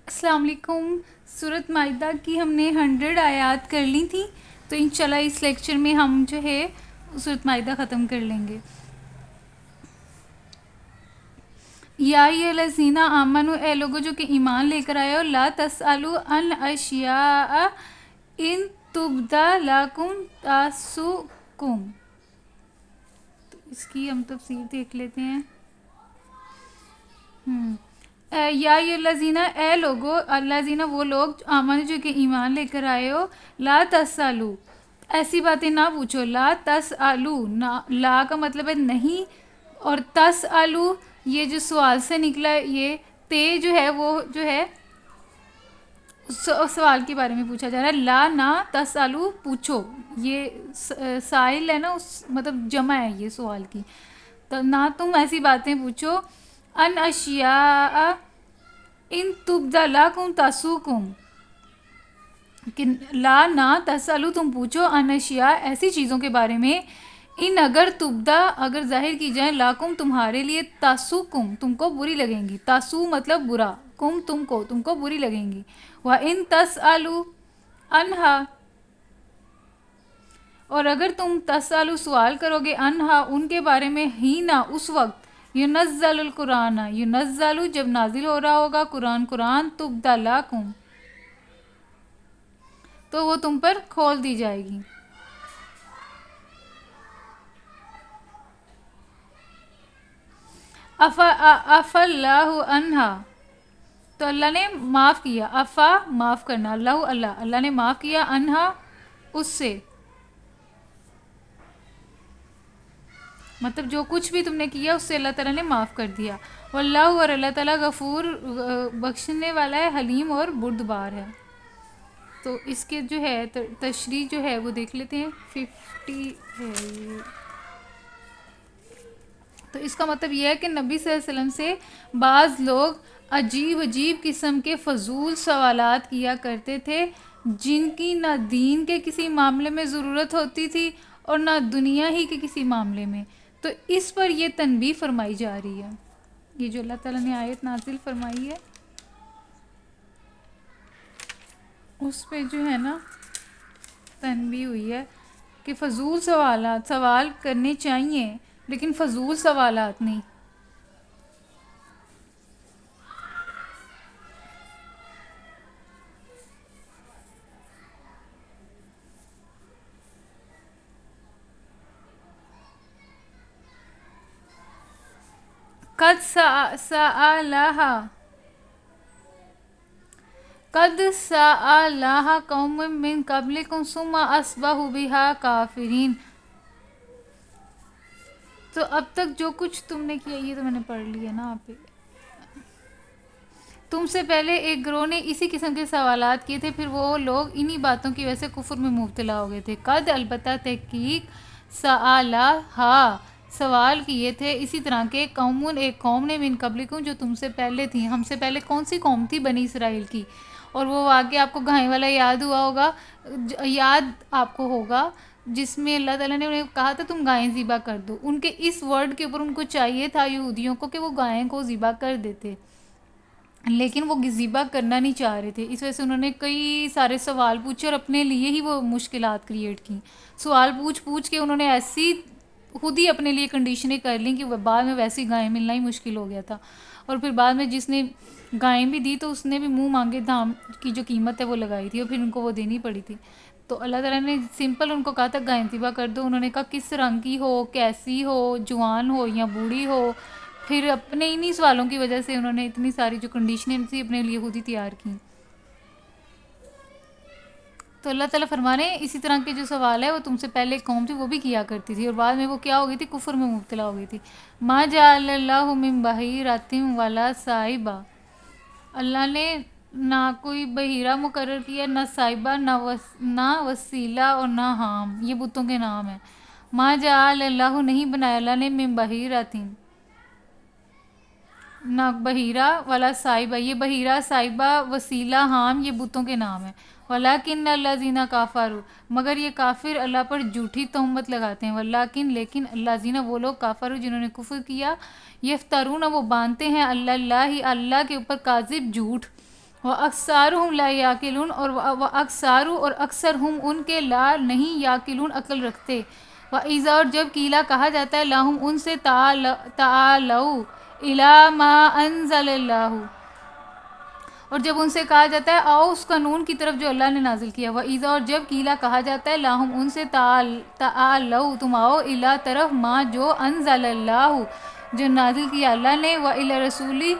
السلام علیکم. سورۃ مائدہ کی ہم نے 100 آیات کر لی تھی، تو انشاءاللہ اس لیکچر میں ہم جو ہے سورۃ مائدہ ختم کر لیں گے. یا ایھا الذین آمنوا، اے لوگو جو کہ ایمان لے کر آئے ہو، لا تسألوا عن اشیاء ان تبد لکم تسؤکم. تو اس کی ہم تفسیر دیکھ لیتے ہیں. یا الذین، اے لوگو، الذین وہ لوگ، آمن جو کہ ایمان لے کر آئے ہو، لا تسالو، ایسی باتیں نہ پوچھو. لا تسالو، لا کا مطلب ہے نہیں، اور تسالو یہ جو سوال سے نکلا ہے، یہ تے جو ہے وہ جو ہے سوال کے بارے میں پوچھا جا رہا ہے. لا نہ تسالو پوچھو، یہ سائل ہے نا، مطلب جمع ہے یہ سوال کی. تو نہ تم ایسی باتیں پوچھو، ان اشیاء ان تبد لکم تسؤکم، کہ لا نہ تسالو تم پوچھو، ان اشیاء ایسی چیزوں کے بارے میں، ان اگر تبدا اگر ظاہر کی جائیں، لاکم تمہارے لیے، تسؤکم تم کو بری لگیں گی. تسو مطلب برا، کم تم کو بری لگیں گی. وَإِن تسألوا عنہا، اور اگر تم تسالو سوال کرو گے، انہا ان کے بارے میں، ہی نہ اس وقت، ینزل القرآن، ینزل جب نازل ہو رہا ہوگا قرآن تبد لکم تو وہ تم پر کھول دی جائے گی. عفا اللہ عنہا، تو اللہ نے معاف کیا. عفا معاف کرنا، اللہ نے معاف کیا، عنہا اس سے، مطلب جو کچھ بھی تم نے کیا اس سے اللہ تعالیٰ نے معاف کر دیا. واللہ، اور اللہ تعالیٰ غفور بخشنے والا ہے، حلیم اور بردبار ہے. تو اس کے جو ہے تشریح جو ہے وہ دیکھ لیتے ہیں. 50 ہے یہ. تو اس کا مطلب یہ ہے کہ نبی صلی اللہ علیہ وسلم سے بعض لوگ عجیب قسم کے فضول سوالات کیا کرتے تھے، جن کی نہ دین کے کسی معاملے میں ضرورت ہوتی تھی اور نہ دنیا ہی کے کسی معاملے میں. تو اس پر یہ تنبیہ فرمائی جا رہی ہے. یہ جو اللہ تعالیٰ نے آیت نازل فرمائی ہے اس پہ جو ہے نا تنبیہ ہوئی ہے کہ فضول سوال کرنے چاہیے، لیکن فضول سوالات نہیں. قد سألها قوم من قبلكم ثم اصبحوا بها کافرین. تو اب تک جو کچھ تم نے کیا، یہ تو میں نے پڑھ لیا نا آپ پہ. تم سے پہلے ایک گروہ نے اسی قسم کے سوالات کیے تھے، پھر وہ لوگ انہی باتوں کی وجہ سے کفر میں مبتلا ہو گئے تھے. قد البتہ تحقیق، سألہا سوال کیے تھے اسی طرح کے، قومون ایک قوم نے، من قبلکم جو تم سے پہلے تھی. ہم سے پہلے کون سی قوم تھی؟ بنی اسرائیل کی. اور وہ واقعہ آپ کو گائے والا یاد ہوا ہوگا، یاد آپ کو ہوگا، جس میں اللہ تعالیٰ نے انہیں کہا تھا تم گائیں ذبح کر دو. ان کے اس ورڈ کے اوپر ان کو چاہیے تھا یہودیوں کو کہ وہ گائیں کو ذبح کر دیتے، لیکن وہ ذبح کرنا نہیں چاہ رہے تھے. اس وجہ سے انہوں نے کئی سارے سوال پوچھے اور اپنے لیے ہی وہ مشکلات کریٹ کی. سوال پوچھ کے انہوں نے ایسی خود ہی اپنے لیے کنڈیشنیں کر لیں کہ بعد میں ویسی گائیں ملنا ہی مشکل ہو گیا تھا. اور پھر بعد میں جس نے گائیں بھی دی تو اس نے بھی منہ مانگے دام کی جو قیمت ہے وہ لگائی تھی، اور پھر ان کو وہ دینی پڑی تھی. تو اللہ تعالیٰ نے سمپل ان کو کہا تھا گائیں ذبح کر دو. انہوں نے کہا کس رنگ کی ہو، کیسی ہو، جوان ہو یا بوڑھی ہو. پھر اپنے انہی سوالوں کی وجہ سے انہوں نے اتنی ساری جو کنڈیشنیں تھی اپنے لیے خود ہی تیار کی. تو اللہ تعالیٰ فرما رہے ہیں اسی طرح کے جو سوال ہے وہ تم سے پہلے قوم تھی وہ بھی کیا کرتی تھی، اور بعد میں وہ کیا ہو گئی تھی؟ کفر میں مبتلا ہو گئی تھی. ما جعل اللہ من بحیرۃ ولا صائبہ، اللہ نے نہ کوئی بحیرہ مقرر کیا، نہ صائبہ، نہ وسیلہ اور نہ حام. یہ بتوں کے نام ہیں. ما جعل اللہ، نہیں بنایا اللہ نے، من بحیرۃ، نہ بحیرہ، ولا صائبہ، یہ بحیرہ، صائبہ، وسیلہ، حام یہ بتوں کے نام ہیں. ولیکن الذین کفروا، مگر یہ کافر اللہ پر جھوٹی تہمت لگاتے ہیں. ولیکن لیکن الذین وہ لوگ کفروا جنہوں نے کفر کیا، یفترون وہ باندھتے ہیں اللہ کے اوپر کاذب جھوٹ. وَأَكْثَرُهُمْ لَا يَعْقِلُونَ اور وَأَكْثَرُ اور اکثر ہم ان کے لا نہیں یاقلون عقل رکھتے. وَإِذَا اور جب قیلا کہا جاتا ہے لہم ان سے تعالوا الی ما انزل اللہ اور جب ان سے کہا جاتا ہے آؤ اس قانون کی طرف جو اللہ نے نازل کیا. وَإِذَا اور جب قیلا کہا جاتا ہے لاہم ان سے تعالوا تم آؤ الی طرف ما جو انزل اللہ جو نازل کیا اللہ نے وَإِلَى رسولی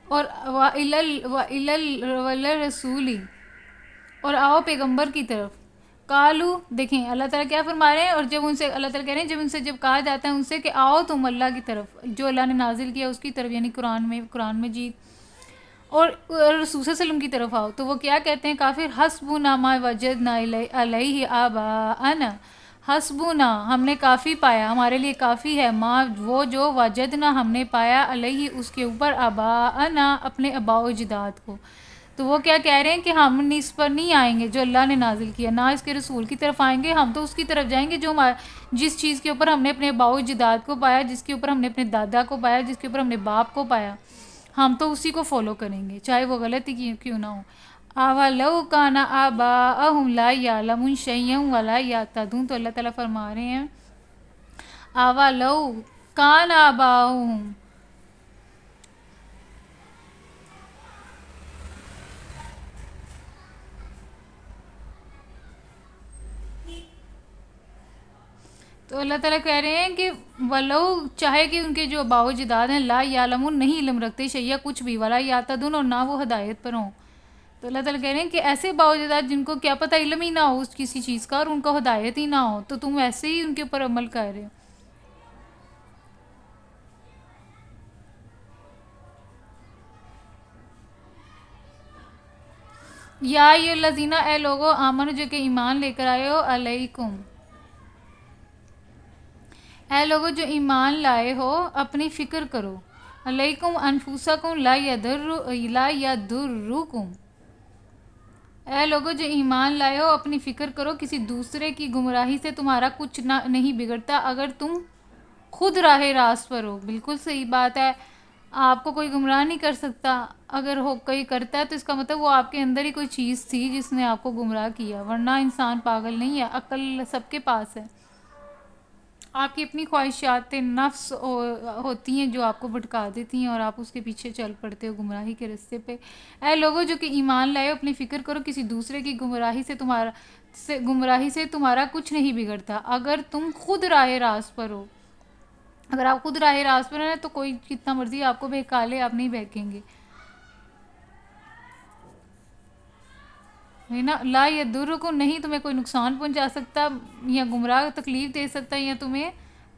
اور وَإِلَى رسولی اور آؤ پیغمبر کی طرف. کالو دیکھیں اللہ تعالیٰ کیا فرما رہے ہیں اور جب ان سے اللہ تعالیٰ کہہ رہے ہیں جب کہا جاتا ہے ان سے کہ آؤ تم اللہ کی طرف جو اللہ نے نازل کیا اس کی طرف یعنی قرآن میں جی اور رسول صلی اللہ علیہ وسلم کی طرف آؤ تو وہ کیا کہتے ہیں کافر حسبنا ما وجدنا علیہ آباءنا حسبنا ہم نے کافی پایا ہمارے لیے کافی ہے ما وہ جو وجدنا ہم نے پایا علیہ اس کے اوپر آباءنا اپنے آباء و اجداد کو. تو وہ کیا کہہ رہے ہیں کہ ہم اس پر نہیں آئیں گے جو اللہ نے نازل کیا نہ اس کے رسول کی طرف آئیں گے ہم تو اس کی طرف جائیں گے جو جس چیز کے اوپر ہم نے اپنے آباء و اجداد کو پایا جس کے اوپر ہم نے اپنے دادا کو پایا جس کے اوپر ہم نے باپ کو پایا ہم تو اسی کو فالو کریں گے چاہے وہ غلطی کیوں نہ ہو. اولو کان آباءہم لا یعلمون شیئا ولا یہتدون تو اللہ تعالیٰ فرما رہے ہیں اولو کان آباءہم تو اللہ تعالیٰ کہہ رہے ہیں کہ ولو چاہے کہ ان کے جو آباء و اجداد ہیں لا یعلمون نہیں علم رکھتے شیئا کچھ بھی ولا یہتدون اور نہ وہ ہدایت پر ہوں. تو اللہ تعالیٰ کہہ رہے ہیں کہ ایسے آباء و اجداد جن کو کیا پتہ علم ہی نہ ہو اس کسی چیز کا اور ان کو ہدایت ہی نہ ہو تو تم ایسے ہی ان کے اوپر عمل کر رہے ہو. یا ایھا الذین اے لوگو آمنو جو کہ ایمان لے کر آئے ہو علیکم اے لوگو جو ایمان لائے ہو اپنی فکر کرو علیکم انفسکم لا یضرکم اے لوگو جو ایمان لائے ہو اپنی فکر کرو کسی دوسرے کی گمراہی سے تمہارا کچھ نہیں بگڑتا اگر تم خود راہ راست پر ہو. بالکل صحیح بات ہے آپ کو کوئی گمراہ نہیں کر سکتا اگر کوئی کرتا ہے تو اس کا مطلب وہ آپ کے اندر ہی کوئی چیز تھی جس نے آپ کو گمراہ کیا ورنہ انسان پاگل نہیں ہے عقل سب کے پاس ہے. آپ کی اپنی خواہشات نفس ہوتی ہیں جو آپ کو بھٹکا دیتی ہیں اور آپ اس کے پیچھے چل پڑتے ہو گمراہی کے راستے پہ. اے لوگوں جو کہ ایمان لائے ہو اپنی فکر کرو کسی دوسرے کی گمراہی سے تمہارا کچھ نہیں بگڑتا اگر تم خود راہ راست پر ہو. اگر آپ خود راہ راست پر ہیں تو کوئی کتنا مرضی آپ کو بہکا لے آپ نہیں بہکیں گے ہے نا. لا یضرکم نہیں تمہیں کوئی نقصان پہنچا سکتا یا گمراہ تکلیف دے سکتا یا تمہیں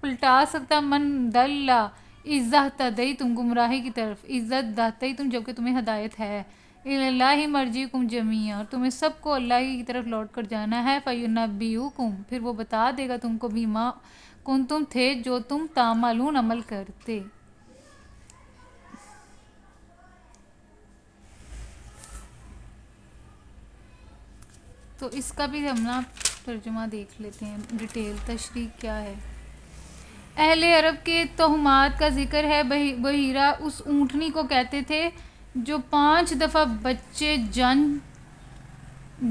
پلٹا سکتا من دل اذا اہتدیتم گمراہی کی طرف عزت دہتے تم جبکہ تمہیں ہدایت ہے. الی اللہ مرجعکم جمیعا اور تمہیں سب کو اللہ کی طرف لوٹ کر جانا ہے. فینبئکم پھر وہ بتا دے گا تم کو بما کنتم تھے جو تم تعملون عمل کرتے. تو اس کا بھی ہم نا ترجمہ دیکھ لیتے ہیں ڈیٹیل تشریح کیا ہے. اہل عرب کے توہمات کا ذکر ہے. بحیرہ اس اونٹنی کو کہتے تھے جو 5 دفعہ بچے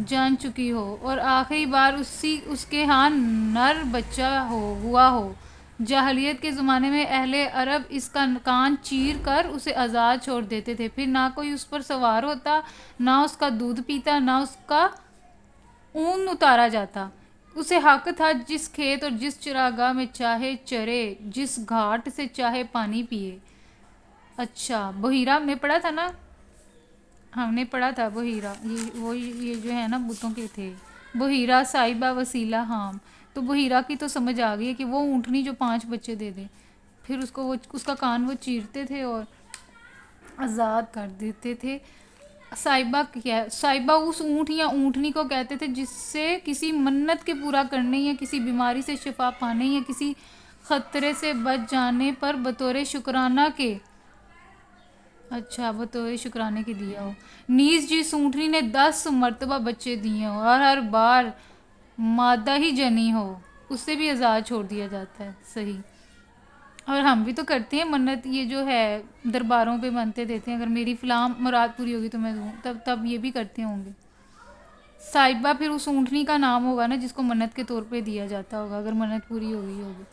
جان چکی ہو اور آخری بار اس کے ہاں نر بچہ ہوا ہو. جاہلیت کے زمانے میں اہل عرب اس کا کان چیر کر اسے آزاد چھوڑ دیتے تھے پھر نہ کوئی اس پر سوار ہوتا نہ اس کا دودھ پیتا نہ اس کا اون اتارا جاتا. اسے حق تھا جس کھیت اور جس چراگاہ میں چاہے چرے جس گھاٹ سے چاہے پانی پیے. اچھا بحیرہ ہم نے پڑھا تھا نا ہم نے پڑھا تھا بحیرہ یہ جو ہے نا بتوں کے تھے بحیرہ صاحبہ وسیلہ حام. تو بحیرہ کی تو سمجھ آ گئی ہے کہ وہ اونٹنی جو 5 بچے دے دے پھر اس کا کان وہ چیرتے تھے اور آزاد کر دیتے تھے. صاحبہ کیا ہے صاحبہ اس اونٹ یا اونٹنی کو کہتے تھے جس سے کسی منت کے پورا کرنے یا کسی بیماری سے شفا پانے یا کسی خطرے سے بچ جانے پر بطور شکرانہ کے بطور شکرانے کے دیا ہو. نیز جس اونٹنی نے 10 مرتبہ بچے دیے ہوں اور ہر بار مادہ ہی جنی ہو اس سے بھی آزاد چھوڑ دیا جاتا ہے. صحیح. اور ہم بھی تو کرتے ہیں منت، یہ جو ہے درباروں پہ منتیں دیتے ہیں، اگر میری فلاں مراد پوری ہوگی تو میں دوں، تب یہ بھی کرتے ہوں گے۔ صاحبہ پھر اس اونٹنی کا نام ہوگا نا جس کو منت کے طور پہ دیا جاتا ہوگا، اگر منت پوری ہو گئی ہوگی۔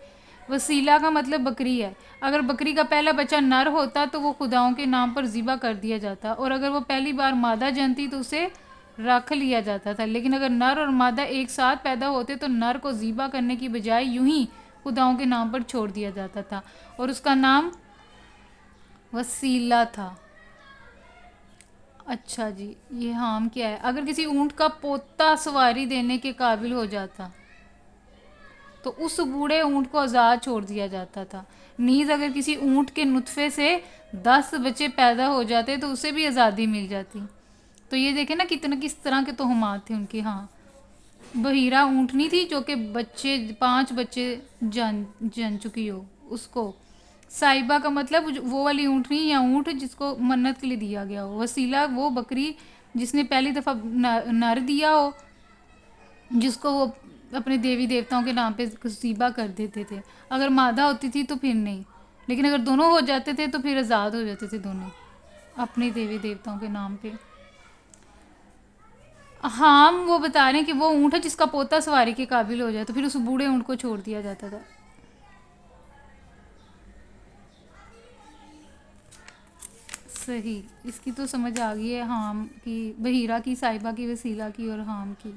وسیلہ کا مطلب بکری ہے، اگر بکری کا پہلا بچہ نر ہوتا تو وہ خداؤں کے نام پر ذبح کر دیا جاتا، اور اگر وہ پہلی بار مادہ جنتی تو اسے رکھ لیا جاتا تھا، لیکن اگر نر اور مادہ ایک ساتھ پیدا ہوتے تو نر کو ذبح کرنے کی بجائے یوں ہی خداؤں کے نام پر چھوڑ دیا جاتا تھا، اور اس کا نام وسیلہ تھا۔ اچھا جی، یہ حام کیا ہے؟ اگر کسی اونٹ کا پوتا سواری دینے کے قابل ہو جاتا تو اس بوڑھے اونٹ کو آزاد چھوڑ دیا جاتا تھا، نیز اگر کسی اونٹ کے نطفے سے 10 بچے پیدا ہو جاتے تو اسے بھی آزادی مل جاتی۔ تو یہ دیکھیں نا کتنے کس طرح کے توہمات تھے ان کے ہاں۔ بحیرہ اونٹنی تھی جو کہ 5 بچے جن چکی ہو، اس کو صاحبہ کا مطلب وہ والی اونٹنی یا اونٹ جس کو منت کے لیے دیا گیا ہو۔ وسیلہ وہ بکری جس نے پہلی دفعہ نر دیا ہو، جس کو وہ اپنے دیوی دیوتاؤں کے نام پہ ذبح کر دیتے تھے، اگر مادہ ہوتی تھی تو پھر نہیں، لیکن اگر دونوں ہو جاتے تھے تو پھر آزاد ہو جاتے تھے دونوں اپنے دیوی دیوتاؤں کے نام پہ۔ ہم وہ بتا رہے ہیں کہ وہ اونٹ ہے جس کا پوتا سواری کے قابل ہو جائے تو پھر اس بوڑھے اونٹ کو چھوڑ دیا جاتا تھا۔ صحیح، اس کی تو سمجھ آ گئی ہے، حام کی، بحیرہ کی، صاحبہ کی، وسیلہ کی اور حام کی۔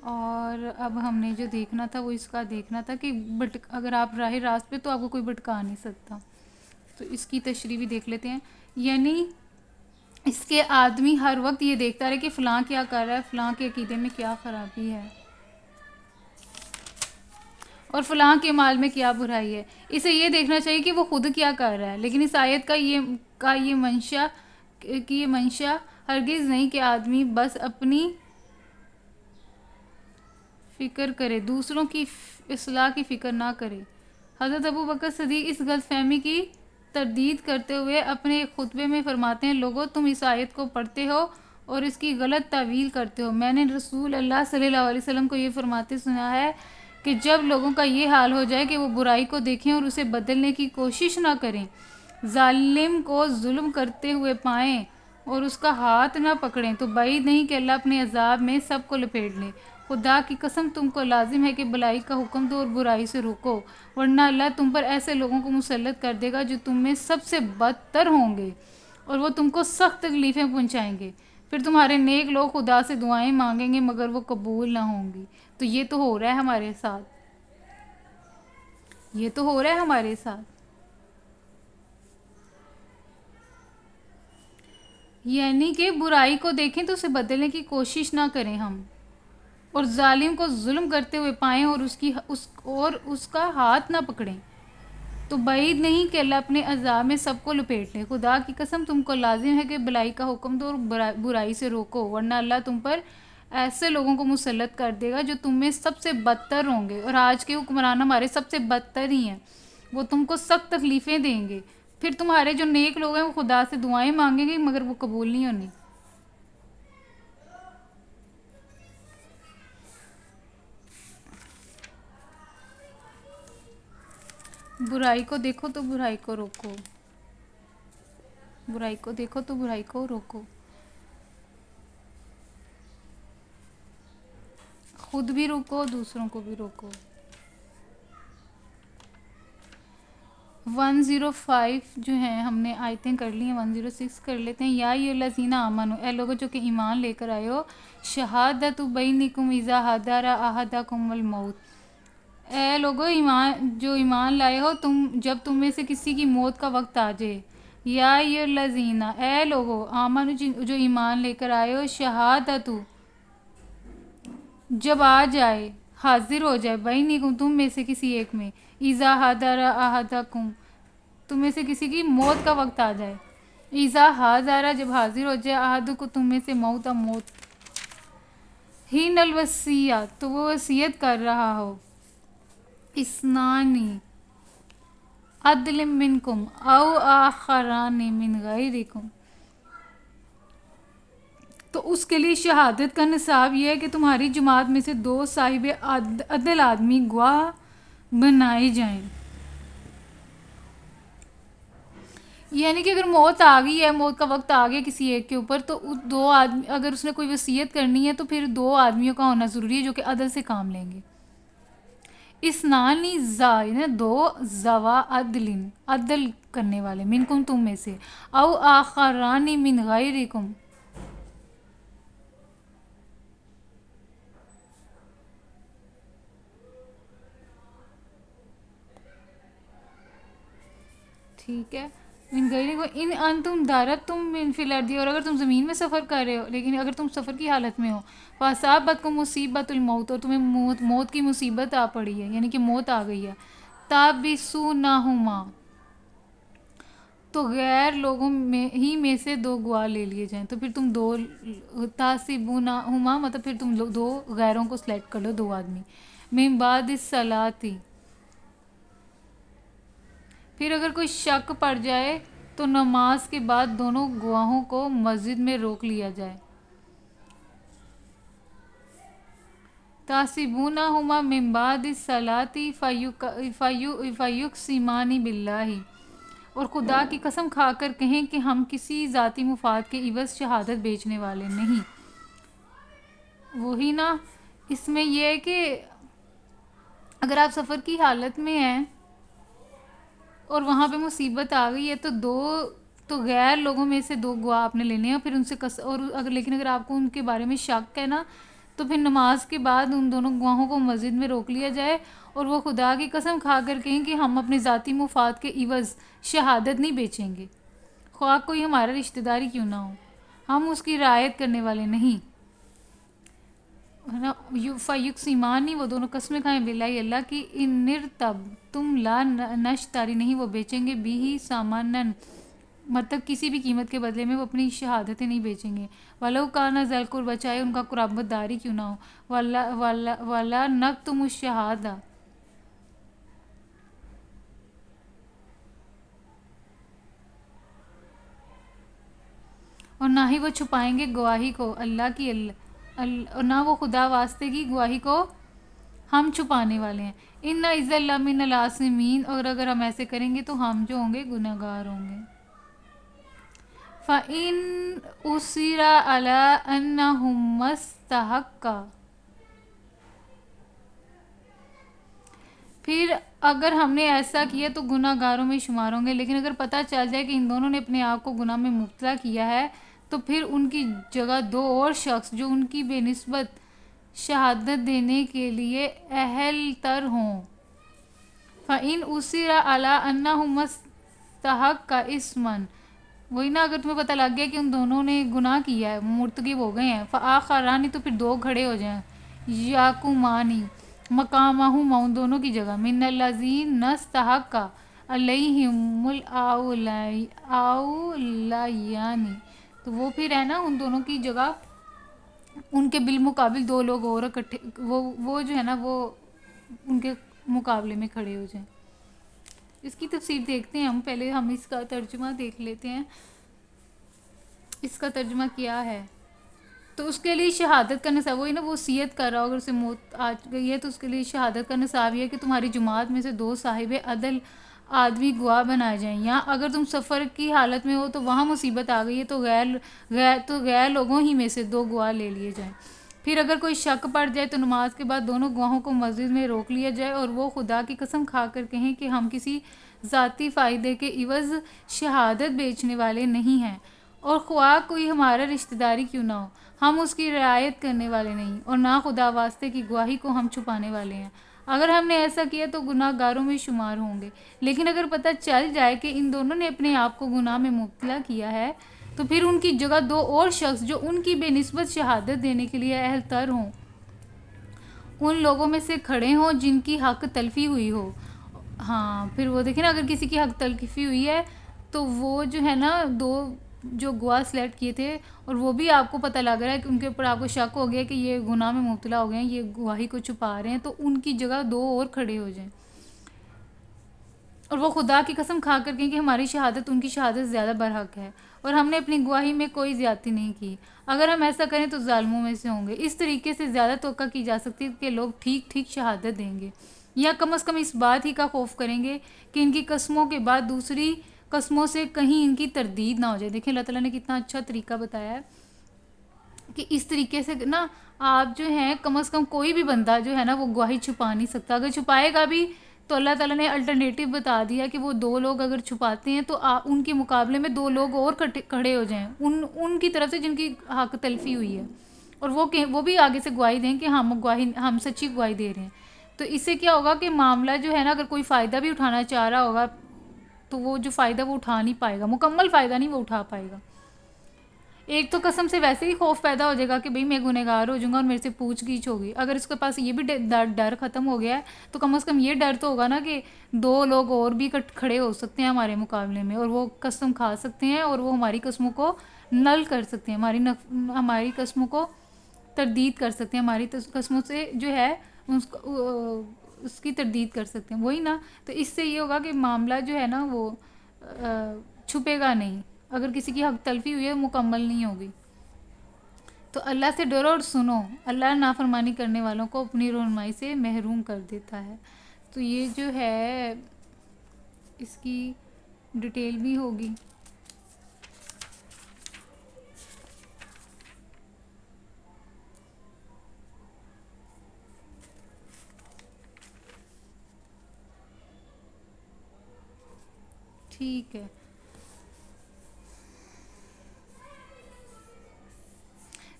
اور اب ہم نے جو دیکھنا تھا وہ اس کا دیکھنا تھا کہ اگر آپ راہ راست پہ تو آپ کو کوئی بھٹکا نہیں سکتا، تو اس کی تشریح بھی دیکھ لیتے ہیں۔ یعنی اس کے آدمی ہر وقت یہ دیکھتا رہے کہ فلاں کیا کر رہا ہے، فلاں کے عقیدے میں کیا خرابی ہے اور فلاں کے مال میں کیا برائی ہے، اسے یہ دیکھنا چاہیے کہ وہ خود کیا کر رہا ہے۔ لیکن اس آیت کا یہ منشا ہرگز نہیں کہ آدمی بس اپنی فکر کرے، دوسروں کی اصلاح کی فکر نہ کرے۔ حضرت ابو بکر صدیق اس غلط فہمی کی تردید کرتے ہوئے اپنے ایک خطبے میں فرماتے ہیں، لوگوں تم اس آیت کو پڑھتے ہو اور اس کی غلط تعویل کرتے ہو۔ میں نے رسول اللہ صلی اللہ علیہ وسلم کو یہ فرماتے سنا ہے کہ جب لوگوں کا یہ حال ہو جائے کہ وہ برائی کو دیکھیں اور اسے بدلنے کی کوشش نہ کریں، ظالم کو ظلم کرتے ہوئے پائیں اور اس کا ہاتھ نہ پکڑیں، تو بعید نہیں کہ اللہ اپنے عذاب میں سب کو لپیٹ لے۔ خدا کی قسم تم کو لازم ہے کہ بھلائی کا حکم دو اور برائی سے روکو، ورنہ اللہ تم پر ایسے لوگوں کو مسلط کر دے گا جو تم میں سب سے بدتر ہوں گے اور وہ تم کو سخت تکلیفیں پہنچائیں گے، پھر تمہارے نیک لوگ خدا سے دعائیں مانگیں گے مگر وہ قبول نہ ہوں گی۔ تو یہ تو ہو رہا ہے ہمارے ساتھ، یہ تو ہو رہا ہے ہمارے ساتھ، یعنی کہ برائی کو دیکھیں تو اسے بدلنے کی کوشش نہ کریں ہم، اور ظالم کو ظلم کرتے ہوئے پائیں اور اس کا ہاتھ نہ پکڑیں، تو بعید نہیں کہ اللہ اپنے عذاب میں سب کو لپیٹ لے۔ خدا کی قسم تم کو لازم ہے کہ بھلائی کا حکم دو اور برائی سے روکو، ورنہ اللہ تم پر ایسے لوگوں کو مسلط کر دے گا جو تم میں سب سے بدتر ہوں گے، اور آج کے حکمران ہمارے سب سے بدتر ہی ہیں، وہ تم کو سخت تکلیفیں دیں گے، پھر تمہارے جو نیک لوگ ہیں وہ خدا سے دعائیں مانگیں گے مگر وہ قبول نہیں ہونی۔ برائی کو دیکھو تو برائی کو روکو، برائی کو دیکھو تو برائی کو روکو، خود بھی روکو دوسروں کو بھی روکو۔ 105 جو ہیں ہم نے آیتیں کر لی ہیں، 106 کر لیتے ہیں۔ یا ایھا الذین آمنوا، اے لوگوں جو کہ ایمان لے کر آئے ہو، شہادۃ بینکم اذا حضر احدکم الموت، اے لوگوں جو ایمان لائے ہو، جب تم میں سے کسی کی موت کا وقت آ جائے، یا ایھا الذین، اے لوگوں آمنوا جو ایمان لے کر آئے ہو، شہادت جب آ جائے، حاضر ہو جائے، بینکم تم میں سے کسی ایک میں، اذا حضر احدکم تم میں سے کسی کی موت کا وقت آ جائے، اذا حضر جب حاضر ہو جائے، احدکم تم میں سے موت حین الوصیہ تو وہ وصیت کر رہا ہو، اثنان عدل منکم او آخران من غیرکم، تو اس کے لیے شہادت کا نصاب یہ ہے کہ تمہاری جماعت میں سے 2 صاحب عدل آدمی گواہ بنائے جائیں۔ یعنی کہ اگر موت آ گئی ہے، موت کا وقت آ گیا کسی ایک کے اوپر، تو دو آدمی، اگر اس نے کوئی وصیت کرنی ہے تو پھر دو آدمیوں کا ہونا ضروری ہے جو کہ عدل سے کام لیں گے. اسنانی زا یعنی دو، زوا عدلن عدل کرنے والے، منکم تم میں سے، او آخرانی من غیرکم. ٹھیک ہے. من غیرکم ان انتم ضربتم من فی الارض، اور اگر تم زمین میں سفر کر رہے ہو، لیکن اگر تم سفر کی حالت میں ہو، فاصابتکم مصیبت الموت، اور تمہیں موت کی مصیبت آ پڑی ہے، یعنی کہ موت آ گئی ہے، تابسونہما، تو غیر لوگوں میں سے دو گواہ لے لیے جائیں. تو پھر تم دو، تاسبونہما مطلب پھر تم دو غیروں کو سلیکٹ کر لو، دو آدمی. من بعد الصلاۃ، پھر اگر کوئی شک پڑ جائے تو نماز کے بعد دونوں گواہوں کو مسجد میں روک لیا جائے. تاسبونہما من بعد الصلاۃ فیقسمان باللہ، اور خدا کی قسم کھا کر کہیں کہ ہم کسی ذاتی مفاد کے عوض شہادت بیچنے والے نہیں. وہی نا، اس میں یہ ہے کہ اگر آپ سفر کی حالت میں ہیں اور وہاں پہ مصیبت آ گئی ہے تو غیر لوگوں میں سے دو گواہ آپ نے لینے ہیں، پھر ان سے اور اگر لیکن اگر آپ کو ان کے بارے میں شک ہے نا، تو پھر نماز کے بعد ان دونوں گواہوں کو مسجد میں روک لیا جائے اور وہ خدا کی قسم کھا کر کہیں کہ ہم اپنے ذاتی مفاد کے عوض شہادت نہیں بیچیں گے، خواہ کوئی ہمارا رشتہ داری کیوں نہ ہو، ہم اس کی رعایت کرنے والے نہیں. فیقسمان، وہ دونوں قسمیں کھائیں، باللہ اللہ کی، ان تب تم لا نشتری، نہیں وہ بیچیں گے، بھی ہی سامانن مطلب کسی بھی قیمت کے بدلے میں وہ اپنی شہادتیں نہیں بیچیں گے. ولو کان ذا القربی، چاہے ان کا قرابت داری کیوں نہ ہو. ولا نکتم الشہادہ، اور نہ ہی وہ چھپائیں گے گواہی کو اللہ کی، اور نہ وہ خدا واسطے کی گواہی کو ہم چھپانے والے ہیں. ان اذا لمن العاصمین، اور اگر ہم ایسے کریں گے تو ہم جو ہوں گے گناہ گار ہوں گے. فَإِنْ أُصِرَ عَلَىٰ أَنَّهُمَا اسْتَحَقَّا، پھر اگر ہم نے ایسا کیا تو گناہ گاروں میں شمار ہوں گے. لیکن اگر پتہ چل جائے کہ ان دونوں نے اپنے آپ کو گناہ میں مبتلا کیا ہے تو پھر ان کی جگہ دو اور شخص جو ان کی بے نسبت شہادت دینے کے لیے اہل تر ہوں. فَإِنْ أُصِرَ عَلَىٰ أَنَّهُمَا اسْتَحَقَّا إِثْمًا، وہی نا، اگر تمہیں پتہ لگ گیا کہ ان دونوں نے گناہ کیا ہے، مرتکب ہو گئے ہیں، فآخران، تو پھر دو کھڑے ہو جائیں، یقومانی مقامہما، ان دونوں کی جگہ، من الذین استحق علیہم الاولیان، تو وہ پھر ہے نا ان دونوں کی جگہ ان کے بالمقابل دو لوگ اور اکٹھے، وہ جو ہے نا وہ ان کے مقابلے میں کھڑے ہو جائیں. اس کی تفسیر دیکھتے ہیں پہلے ہم اس کا ترجمہ دیکھ لیتے ہیں. اس کا ترجمہ کیا ہے؟ تو اس کے لیے شہادت کا نصاب، وہی نا، وہ وصیت کر رہا ہو، اگر اسے موت آ گئی ہے تو اس کے لیے شہادت کا نصاب یہ ہے کہ تمہاری جماعت میں سے دو صاحب عدل آدمی گواہ بنائے جائیں. یا اگر تم سفر کی حالت میں ہو تو وہاں مصیبت آ گئی ہے تو غیر لوگوں ہی میں سے دو گواہ لے لیے جائیں. پھر اگر کوئی شک پڑ جائے تو نماز کے بعد دونوں گواہوں کو مسجد میں روک لیا جائے اور وہ خدا کی قسم کھا کر کہیں کہ ہم کسی ذاتی فائدے کے عوض شہادت بیچنے والے نہیں ہیں، اور خواہ کوئی ہمارا رشتہ داری کیوں نہ ہو، ہم اس کی رعایت کرنے والے نہیں، اور نہ خدا واسطے کی گواہی کو ہم چھپانے والے ہیں. اگر ہم نے ایسا کیا تو گناہ گاروں میں شمار ہوں گے. لیکن اگر پتہ چل جائے کہ ان دونوں نے اپنے آپ کو گناہ میں مبتلا کیا ہے تو پھر ان کی جگہ دو اور شخص جو ان کی بے نسبت شہادت دینے کے لیے اہل تر ہوں، ان لوگوں میں سے کھڑے ہوں جن کی حق تلفی ہوئی ہو. ہاں، پھر وہ دیکھیں نا، اگر کسی کی حق تلفی ہوئی ہے تو وہ جو ہے نا دو جو گواہ سلیکٹ کیے تھے، اور وہ بھی آپ کو پتہ لگ رہا ہے کہ ان کے اوپر آپ کو شک ہو گیا کہ یہ گناہ میں مبتلا ہو گئے ہیں، یہ گواہی کو چھپا رہے ہیں، تو ان کی جگہ دو اور کھڑے ہو جائیں اور وہ خدا کی قسم کھا کر کہیں کہ ہماری شہادت ان کی شہادت زیادہ برحق ہے اور ہم نے اپنی گواہی میں کوئی زیادتی نہیں کی. اگر ہم ایسا کریں تو ظالموں میں سے ہوں گے. اس طریقے سے زیادہ توقع کی جا سکتی ہے کہ لوگ ٹھیک ٹھیک شہادت دیں گے، یا کم از کم اس بات ہی کا خوف کریں گے کہ ان کی قسموں کے بعد دوسری قسموں سے کہیں ان کی تردید نہ ہو جائے. دیکھیں اللہ تعالیٰ نے کتنا اچھا طریقہ بتایا ہے کہ اس طریقے سے نا آپ جو ہیں کم از کم کوئی بھی بندہ جو ہے نا وہ گواہی چھپا نہیں سکتا. اگر چھپائے گا بھی تو اللہ تعالیٰ نے الٹرنیٹیو بتا دیا کہ وہ 2 لوگ اگر چھپاتے ہیں تو ان کے مقابلے میں 2 لوگ اور کھڑے ہو جائیں ان کی طرف سے جن کی حق تلفی ہوئی ہے, اور وہ بھی آگے سے گواہی دیں کہ ہم سچی گواہی دے رہے ہیں. تو اس سے کیا ہوگا کہ معاملہ جو ہے نا اگر کوئی فائدہ بھی اٹھانا چاہ رہا ہوگا تو وہ جو فائدہ وہ اٹھا نہیں پائے گا, مکمل فائدہ نہیں وہ اٹھا پائے گا. ایک تو قسم سے ویسے ہی خوف پیدا ہو جائے گا کہ بھئی میں گنہگار ہو جاؤں گا اور میرے سے پوچھ گچھ ہوگی. اگر اس کے پاس یہ بھی ڈر ختم ہو گیا ہے تو کم از کم یہ ڈر تو ہوگا نا کہ 2 لوگ اور بھی کھڑے ہو سکتے ہیں ہمارے مقابلے میں, اور وہ قسم کھا سکتے ہیں اور وہ ہماری قسموں کو نل کر سکتے ہیں, ہماری قسموں کو تردید کر سکتے ہیں, ہماری قسموں سے جو ہے اس کی تردید کر سکتے ہیں. وہی نا, تو اس سے یہ ہوگا کہ معاملہ جو ہے نا وہ چھپے گا نہیں. اگر کسی کی حق تلفی ہوئی ہے مکمل نہیں ہوگی. تو اللہ سے ڈرو اور سنو, اللہ نافرمانی کرنے والوں کو اپنی رہنمائی سے محروم کر دیتا ہے. تو یہ جو ہے اس کی ڈیٹیل بھی ہوگی. ٹھیک ہے.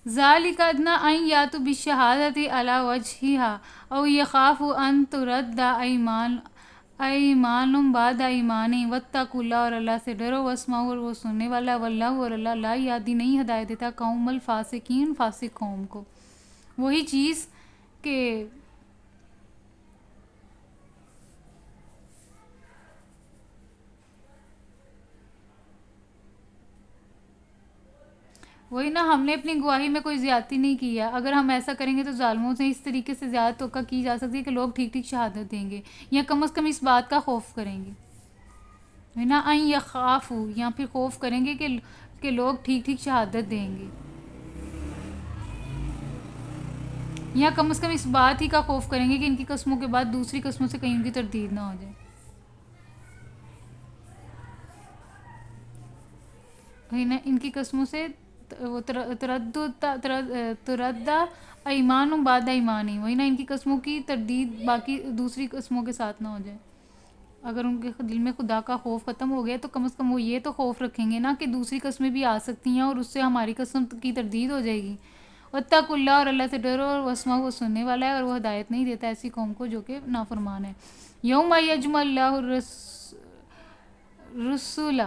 ذالک ادنیٰ ان یاتوا بالشہادۃ علی وجہہا او یخافوا ان ترد ایمان بعد ایمانہم واتقوا اللہ, اور اللہ سے ڈرو, واسمعوا اور وہ سننے والا, واللہ اور اللہ لا یہدی نہیں ہدایت دیتا قوم الفاسقین فاسق قوم کو. وہی چیز کہ وہی نا, ہم نے اپنی گواہی میں کوئی زیادتی نہیں کی ہے. اگر ہم ایسا کریں گے تو ظالموں سے اس طریقے سے زیادہ توقع کی جا سکتی ہے کہ لوگ ٹھیک ٹھیک شہادت دیں گے, یا کم از کم اس بات کا خوف کریں گے. ہے نا, این یخافوا, یا پھر خوف کریں گے کہ لوگ ٹھیک ٹھیک شہادت دیں گے, یا کم از کم اس بات ہی کا خوف کریں گے کہ ان کی قسموں کے بعد دوسری قسموں سے کہیں ان کی تردید نہ ہو جائے. ہے نا, ان کی قسموں سے وہ تردہ ایمان بعد ایمانی, وہی نا, ان کی قسموں کی تردید باقی دوسری قسموں کے ساتھ نہ ہو جائے. اگر ان کے دل میں خدا کا خوف ختم ہو گیا تو کم از کم وہ یہ تو خوف رکھیں گے نا کہ دوسری قسمیں بھی آ سکتی ہیں اور اس سے ہماری قسم کی تردید ہو جائے گی. واتقوا اللہ, اور اللہ سے ڈرو, اور واسمعوا, وہ سننے والا ہے اور وہ ہدایت نہیں دیتا ایسی قوم کو جو کہ نافرمان ہے. یوم یجمع اللہ الرسل,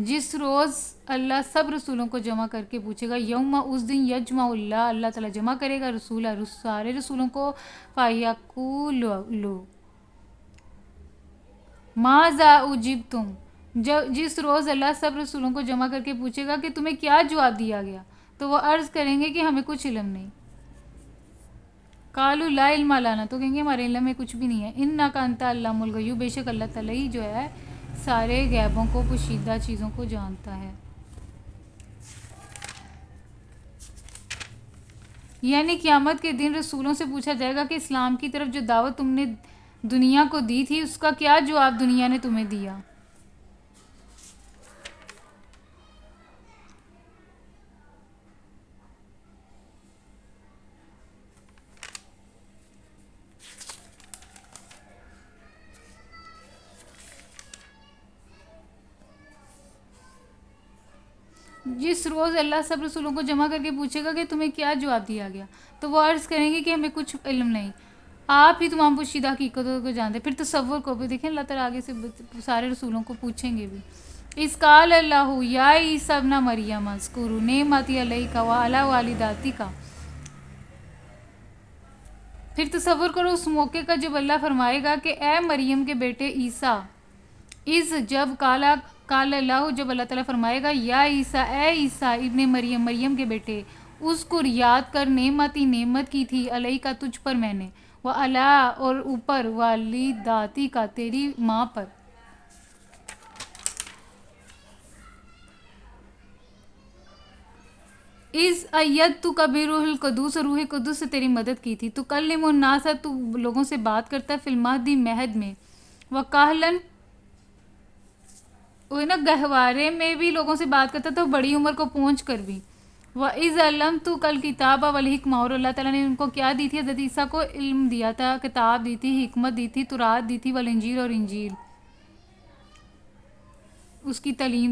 جس روز اللہ سب رسولوں کو جمع کر کے پوچھے گا. یوم, اس دن, یجمع اللہ, اللہ تعالیٰ جمع کرے گا سارے رسولوں کو. فَيَقُولُ ماذا اجبتم, جس روز اللہ سب رسولوں کو جمع کر کے پوچھے گا کہ تمہیں کیا جواب دیا گیا, تو وہ عرض کریں گے کہ ہمیں کچھ علم نہیں. قالوا لا علم لنا, تو کہیں گے ہمارے علم میں کچھ بھی نہیں ہے. انک انت علام الغیوب, بے شک اللہ تعالیٰ ہی جو ہے سارے غیبوں کو, پوشیدہ چیزوں کو جانتا ہے. یعنی قیامت کے دن رسولوں سے پوچھا جائے گا کہ اسلام کی طرف جو دعوت تم نے دنیا کو دی تھی اس کا کیا جواب دنیا نے تمہیں دیا. جس روز اللہ سب رسولوں کو جمع کر کے پوچھے گا کہ تمہیں کیا جواب دیا گیا, تو وہ عرض کریں گے کہ ہمیں کچھ علم نہیں, آپ ہی تمام پوشیدہ حقیقتوں کو جانتے. پھر تصور کو بھی دیکھیں, اللہ تعالیٰ آگے سے سارے رسولوں کو پوچھیں گے بھی. اذ قال اللہ یا عیسی ابن مریم اذکر نعمتی علیک وعلی والدتک, پھر تصور کرو اس موقع کا جب اللہ فرمائے گا کہ اے مریم کے بیٹے عیسیٰ. از, جب قال اللہ, جب اللہ تعالیٰ فرمائے گا یا عیسیٰ, اے عیسیٰ ابن مریم, مریم کے بیٹے, اذکر, یاد کر, نعمتی, نعمت کی تھی, علیک, تجھ پر میں نے, وعلی, اور اوپر, والدتک, تیری ماں پر. از ایدتک بروح القدس, روح قدس سے تیری مدد کی تھی. تکلم الناس, تو لوگوں سے بات کرتا ہے, فی المہد, مہد میں, وکہلا, وہ نا گہوارے میں بھی لوگوں سے بات کرتا تھا، بڑی عمر کو پہنچ کر بھی. وَإِذْ عَلَّمْتُ الْكِتَابَ وَالْحِکْمَةَ، اور اللہ تعالیٰ نے ان کو کیا دی تھی؟ حضرت عیسیٰ کو علم دیا تھا، کتاب دی تھی، حکمت دی تھی، تورات دی تھی، والانجیل اور انجیل، اس کی تعلیم